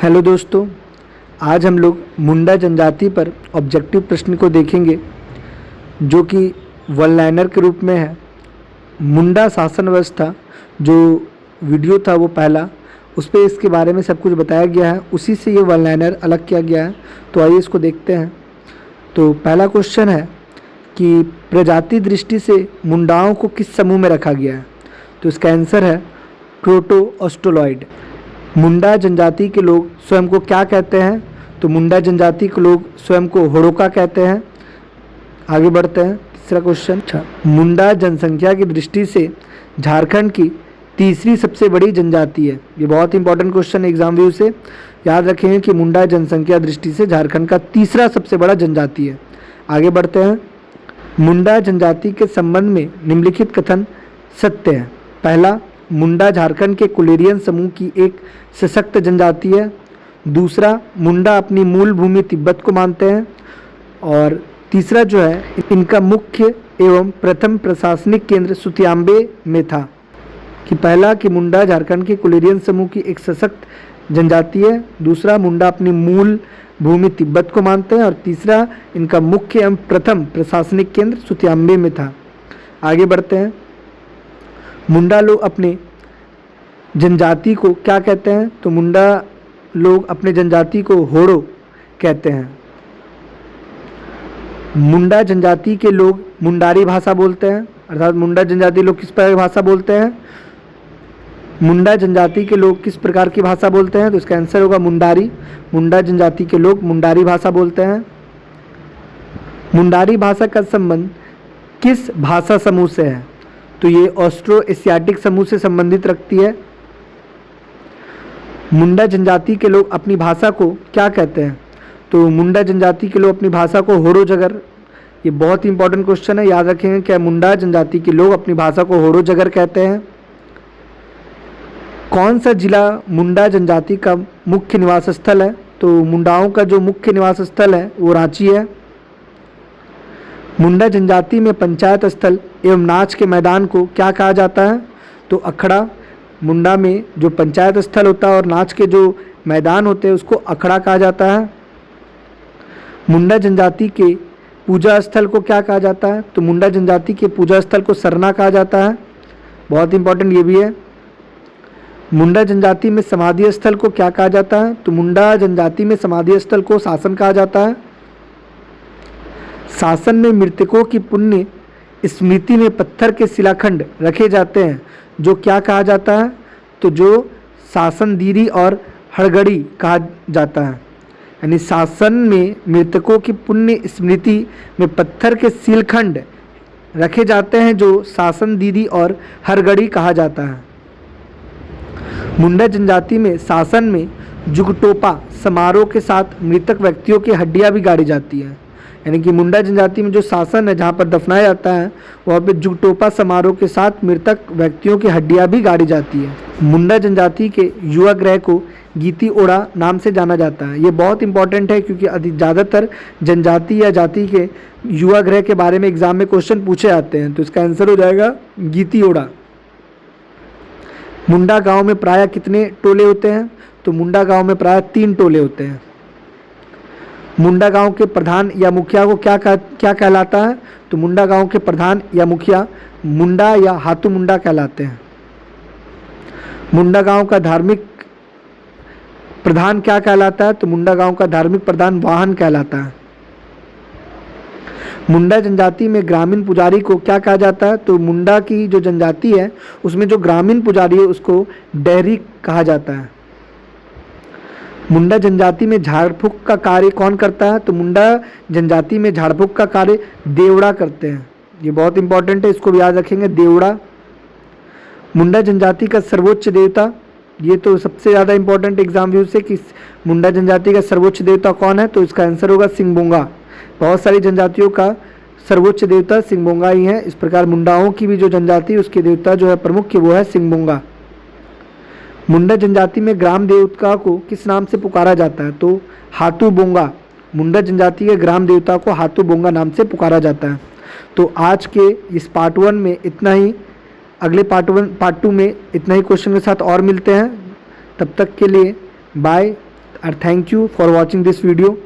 Hello दोस्तों, आज हम लोग मुंडा जनजाति पर ऑब्जेक्टिव प्रश्न को देखेंगे जो कि वन लाइनर के रूप में है। मुंडा शासन व्यवस्था जो वीडियो था वो पहला, उस पर इसके बारे में सब कुछ बताया गया है, उसी से ये वन लाइनर अलग किया गया है। तो आइए इसको देखते हैं। तो पहला क्वेश्चन है कि प्रजाति दृष्टि से मुंडाओं को किस समूह में रखा गया है। तो इसका आंसर है प्रोटो ऑस्ट्रोलॉइड। मुंडा जनजाति के लोग स्वयं को क्या कहते हैं? तो मुंडा जनजाति के लोग स्वयं को होड़ोका कहते हैं। आगे बढ़ते हैं। तीसरा क्वेश्चन, मुंडा जनसंख्या की दृष्टि से झारखंड की तीसरी सबसे बड़ी जनजाति है। ये बहुत इंपॉर्टेंट क्वेश्चन है एग्जाम व्यू से, याद रखेंगे कि मुंडा जनसंख्या दृष्टि से झारखंड का तीसरा सबसे बड़ा जनजाति है। आगे बढ़ते हैं। मुंडा जनजाति के संबंध में निम्नलिखित कथन सत्य है। पहला, मुंडा झारखंड के कुलेरियन समूह की एक सशक्त जनजाति है। दूसरा, मुंडा अपनी मूल भूमि तिब्बत को मानते हैं। और तीसरा जो है, इनका मुख्य एवं प्रथम प्रशासनिक केंद्र सुतियाम्बे में था। कि पहला कि मुंडा झारखंड के कुलेरियन समूह की एक सशक्त जनजाति है। दूसरा, मुंडा अपनी मूल भूमि तिब्बत को मानते हैं। और तीसरा, इनका मुख्य एवं प्रथम प्रशासनिक केंद्र सुतियाम्बे में था। आगे बढ़ते हैं। मुंडा लोग अपने जनजाति को क्या कहते हैं? तो मुंडा लोग अपने जनजाति को होड़ो कहते हैं। मुंडा जनजाति के लोग मुंडारी भाषा बोलते हैं। अर्थात मुंडा जनजाति लोग किस प्रकार की भाषा बोलते हैं? मुंडा जनजाति के लोग किस प्रकार की भाषा बोलते हैं? तो इसका आंसर होगा मुंडारी। मुंडा जनजाति के लोग मुंडारी भाषा बोलते हैं। मुंडारी भाषा का संबंध किस भाषा समूह से है? तो ये ऑस्ट्रो एशियाटिक समूह से संबंधित रखती है। मुंडा जनजाति के लोग अपनी भाषा को क्या कहते हैं? तो मुंडा जनजाति के लोग अपनी भाषा को होड़ो जगर। ये बहुत इंपॉर्टेंट क्वेश्चन है, याद रखेंगे। क्या मुंडा जनजाति के लोग अपनी भाषा को होड़ो जगर कहते हैं? कौन सा जिला मुंडा जनजाति का मुख्य निवास स्थल है? तो मुंडाओं का जो मुख्य निवास स्थल है वो रांची है। मुंडा जनजाति में पंचायत स्थल एवं नाच के मैदान को क्या कहा जाता है? तो अखड़ा। मुंडा में जो पंचायत स्थल होता है और नाच के जो मैदान होते हैं उसको अखड़ा कहा जाता है। मुंडा जनजाति के पूजा स्थल को क्या कहा जाता है? तो मुंडा जनजाति के पूजा स्थल को सरना कहा जाता है। बहुत इंपॉर्टेंट ये भी है। मुंडा जनजाति में समाधि स्थल को क्या कहा जाता है? तो मुंडा जनजाति में समाधि स्थल को शासन कहा जाता है। शासन में मृतकों की पुण्य स्मृति में पत्थर के शिलाखंड रखे जाते हैं जो क्या कहा जाता है? तो जो शासन दीरी और हड़गड़ी कहा जाता है। यानी शासन में मृतकों की पुण्य स्मृति में पत्थर के शिलाखंड रखे जाते हैं जो शासन दीदी और हड़गड़ी कहा जाता है। मुंडा जनजाति में शासन में जुगटोपा समारोह के साथ मृतक व्यक्तियों की हड्डियां भी गाड़ी जाती हैं। यानी कि मुंडा जनजाति में जो शासन है जहाँ पर दफनाया जाता है वहाँ पे जुगटोपा समारोह के साथ मृतक व्यक्तियों की हड्डियां भी गाड़ी जाती है। मुंडा जनजाति के युवा ग्रह को गीती ओड़ा नाम से जाना जाता है। ये बहुत इंपॉर्टेंट है क्योंकि ज़्यादातर जनजाति या जाति के युवा ग्रह के बारे में एग्जाम में क्वेश्चन पूछे जाते हैं। तो इसका आंसर हो जाएगा गीती ओड़ा। मुंडा गाँव में प्रायः कितने टोले होते हैं? तो मुंडा गाँव में प्रायः 3 टोले होते हैं। मुंडा गांव के प्रधान या मुखिया को क्या कहलाता है? तो मुंडा गांव के प्रधान या मुखिया मुंडा या हाथू मुंडा कहलाते हैं। मुंडा गांव का धार्मिक प्रधान क्या कहलाता है? तो मुंडा गांव का धार्मिक प्रधान वाहन कहलाता है। मुंडा जनजाति में ग्रामीण पुजारी को क्या कहा जाता है? तो मुंडा की जो जनजाति है उसमें जो ग्रामीण पुजारी है उसको डेहरी कहा जाता है। मुंडा जनजाति में झाड़ फूक का कार्य कौन करता है? तो मुंडा जनजाति में झाड़ फूक का कार्य देवड़ा करते हैं। ये बहुत इंपॉर्टेंट है, इसको भी याद रखेंगे, देवड़ा। मुंडा जनजाति का सर्वोच्च देवता, ये तो सबसे ज़्यादा इंपॉर्टेंट एग्जाम व्यू से कि मुंडा जनजाति का सर्वोच्च देवता कौन है? तो इसका आंसर होगा सिंगबोंगा। बहुत सारी जनजातियों का सर्वोच्च देवता सिंगबोंगा ही है। इस प्रकार मुंडाओं की भी जो जनजाति उसके देवता जो है प्रमुख वो है सिंगबोंगा। मुंडा जनजाति में ग्राम देवता को किस नाम से पुकारा जाता है? तो हाथू बोंगा। मुंडा जनजाति के ग्राम देवता को हाथू बोंगा नाम से पुकारा जाता है। तो आज के इस पार्ट 1 में इतना ही। अगले पार्ट 2 में इतना ही क्वेश्चन के साथ और मिलते हैं। तब तक के लिए bye. and thank you for watching this video.